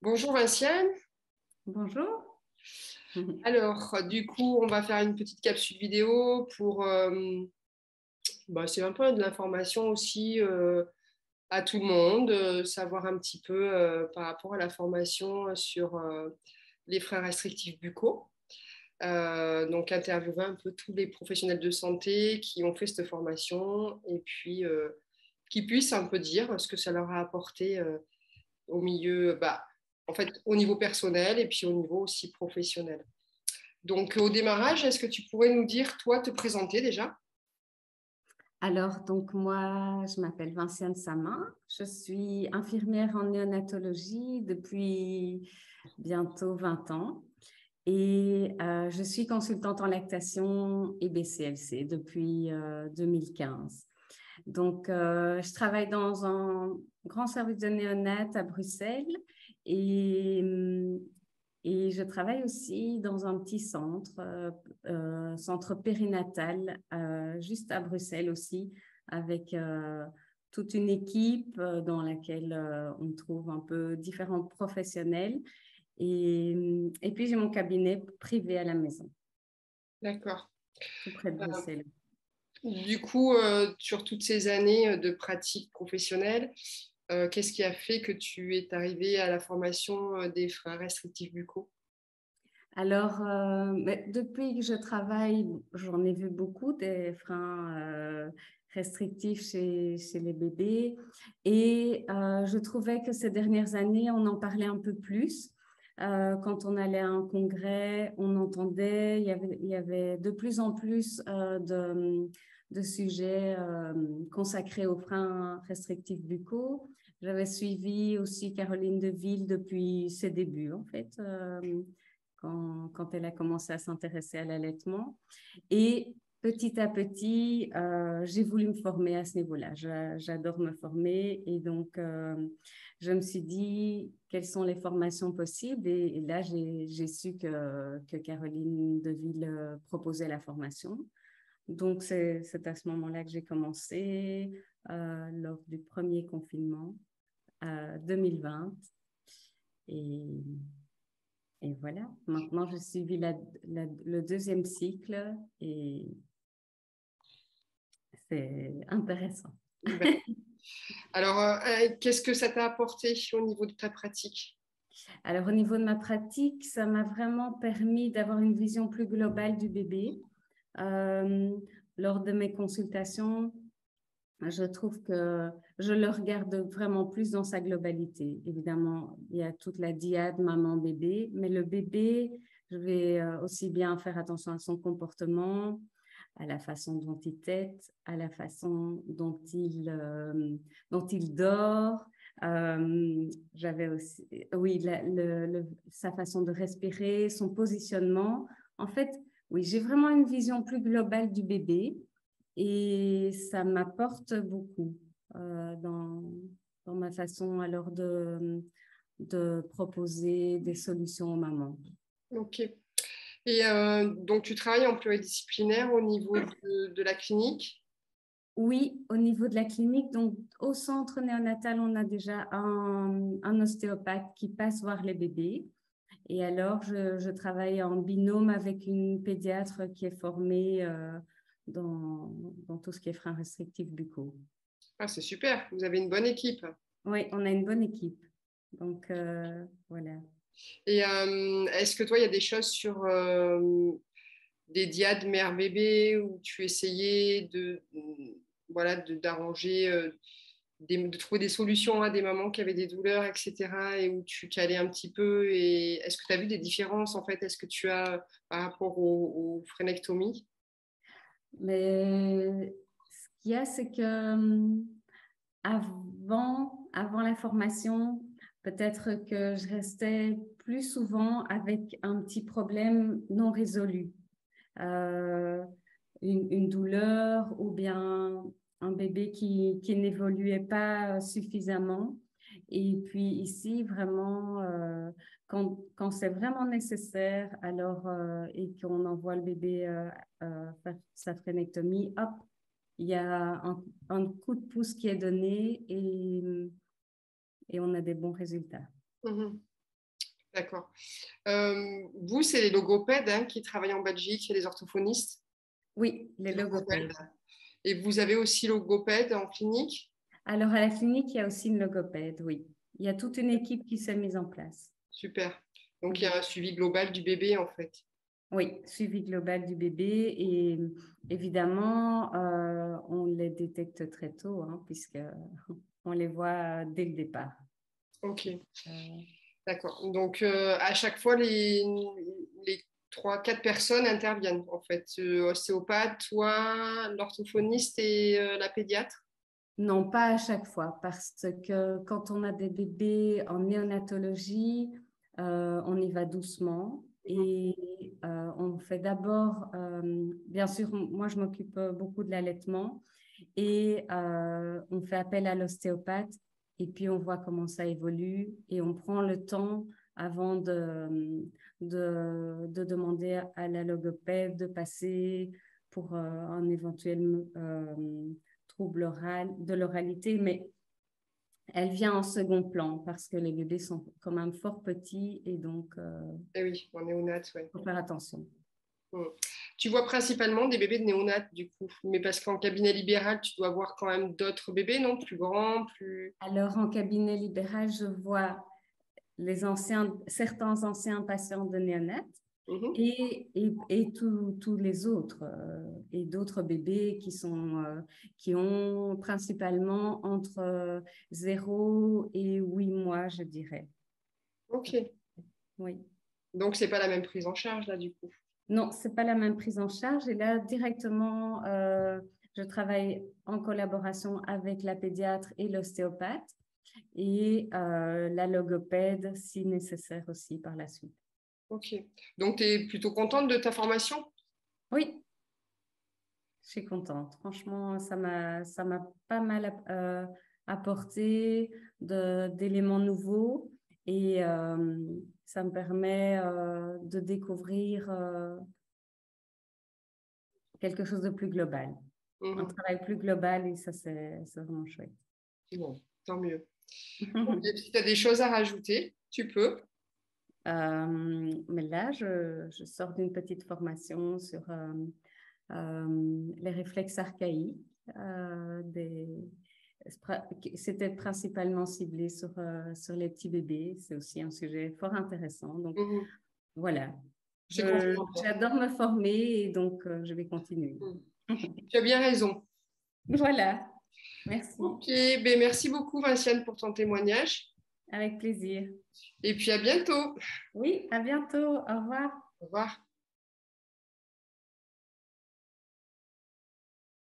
Bonjour Vinciane. Bonjour. Alors, du coup, on va faire une petite capsule vidéo pour, c'est un peu de l'information aussi à tout le monde, savoir un petit peu par rapport à la formation sur les freins restrictifs buccaux. Donc, interviewer un peu tous les professionnels de santé qui ont fait cette formation et puis qui puissent un peu dire ce que ça leur a apporté au milieu, en fait, au niveau personnel et puis au niveau aussi professionnel. Donc, au démarrage, est-ce que tu pourrais nous dire, toi, te présenter déjà? Alors, moi, je m'appelle Vinciane Samin. Je suis infirmière en néonatologie depuis bientôt 20 ans et je suis consultante en lactation et BCLC depuis 2015. Je travaille dans un grand service de néonat à Bruxelles et, et je travaille aussi dans un petit centre périnatal, juste à Bruxelles aussi, avec toute une équipe dans laquelle on trouve un peu différents professionnels. Et puis, j'ai mon cabinet privé à la maison, D'accord. tout près de Bruxelles. Du coup, sur toutes ces années de pratique professionnelle, qu'est-ce qui a fait que tu es arrivé à la formation des freins restrictifs buccaux? Alors, mais depuis que je travaille, j'en ai vu beaucoup des freins restrictifs chez les bébés et je trouvais que ces dernières années, on en parlait un peu plus. Quand on allait à un congrès, on entendait, il y avait de plus en plus de sujets consacrés aux freins restrictifs buccaux. J'avais suivi aussi Caroline Deville depuis ses débuts, en fait. Quand elle a commencé à s'intéresser à l'allaitement. Et petit à petit, j'ai voulu me former à ce niveau-là. J'adore me former et je me suis dit quelles sont les formations possibles et là, j'ai su que Caroline Deville proposait la formation. Donc, c'est à ce moment-là que j'ai commencé lors du premier confinement 2020. Et et voilà, maintenant je suivis le deuxième cycle et c'est intéressant. Ben, alors, qu'est-ce que ça t'a apporté au niveau de ta pratique? Alors au niveau de ma pratique, ça m'a vraiment permis d'avoir une vision plus globale du bébé. Euh, Lors de mes consultations, je trouve que je le regarde vraiment plus dans sa globalité. Évidemment, il y a toute la dyade maman-bébé, mais le bébé, je vais aussi bien faire attention à son comportement, à la façon dont il tète, à la façon dont il dort. J'avais aussi, oui, sa façon de respirer, son positionnement. En fait, oui, j'ai vraiment une vision plus globale du bébé et ça m'apporte beaucoup dans ma façon alors de proposer des solutions aux mamans. Ok. Et donc, tu travailles en pluridisciplinaire au niveau de la clinique? Oui, au niveau de la clinique, donc au centre néonatal, on a déjà un ostéopathe qui passe voir les bébés. Et alors, je travaille en binôme avec une pédiatre qui est formée dans tout ce qui est freins restrictifs buccaux. Ah, c'est super, vous avez une bonne équipe. Oui, on a une bonne équipe. Voilà. Et est-ce que toi, il y a des choses sur des diades mère-bébé où tu essayais voilà, d'arranger, de trouver des solutions à des mamans qui avaient des douleurs, etc. et où tu calais un petit peu. Et est-ce que tu as vu des différences en fait? Est-ce que tu as par rapport aux frénectomies? Mais ce qu'il y a, c'est que avant la formation, peut-être que je restais plus souvent avec un petit problème non résolu. Euh, une douleur ou bien un bébé qui n'évoluait pas suffisamment. Et puis ici, vraiment, quand c'est vraiment nécessaire, alors, et qu'on envoie le bébé faire sa frénectomie, hop, il y a un coup de pouce qui est donné et on a des bons résultats. Mhm. D'accord. Vous, c'est les logopèdes qui travaillent en Belgique et les orthophonistes. Oui, les Logopèdes. logopèdes. Et vous avez aussi logopède en clinique? Alors, à la clinique, il y a aussi une logopède, oui. Il y a toute une équipe qui s'est mise en place. Super. Donc, il y Mhm. a un suivi global du bébé, en fait. Oui, suivi global du bébé et évidemment, on les détecte très tôt, hein, puisque on les voit dès le départ. Ok, Euh, d'accord. Donc, à chaque fois, les 3, 4 personnes interviennent, en fait. Ostéopathe, toi, l'orthophoniste et la pédiatre? non, pas à chaque fois, parce que quand on a des bébés en néonatologie, on y va doucement Mhm. et on fait d'abord, bien sûr, moi je m'occupe beaucoup de l'allaitement et on fait appel à l'ostéopathe et puis on voit comment ça évolue et on prend le temps avant de demander à la logopède de passer pour un éventuel trouble oral, de l'oralité, mais elle vient en second plan parce que les bébés sont quand même fort petits et donc Eh oui, en néonat, ouais. faut faire attention. Mm. Tu vois principalement des bébés de néonat, du coup. Mais parce qu'en cabinet libéral, tu dois voir quand même d'autres bébés, non? Plus grands, plus... Alors en cabinet libéral, je vois certains anciens patients de néonat Mhm. et tous les autres et d'autres bébés qui ont principalement entre 0 et 8 mois, je dirais. Ok. Oui. Donc, c'est pas la même prise en charge, là, du coup. Non, c'est pas la même prise en charge. Et là, directement, je travaille en collaboration avec la pédiatre et l'ostéopathe et la logopède si nécessaire aussi par la suite. Ok. Donc, tu es plutôt contente de ta formation? Oui, je suis contente. Franchement, ça m'a pas mal apporté d'éléments nouveaux et ça me permet de découvrir quelque chose de plus global. Un Mhm. travail plus global et ça, c'est vraiment chouette. Bon, tant mieux. Ok, si tu as des choses à rajouter, tu peux. Mais là, je sors d'une petite formation sur les réflexes archaïques. C'était principalement ciblé sur les petits bébés. C'est aussi un sujet fort intéressant. Donc, Mhm. voilà. C'est complémentaire. J'adore me former et donc je vais continuer. Mhm. Tu as bien raison. Voilà. Merci. Ok, ben merci beaucoup, Vinciane, pour ton témoignage. Avec plaisir. Et puis à bientôt. Oui, à bientôt. Au revoir. Au revoir.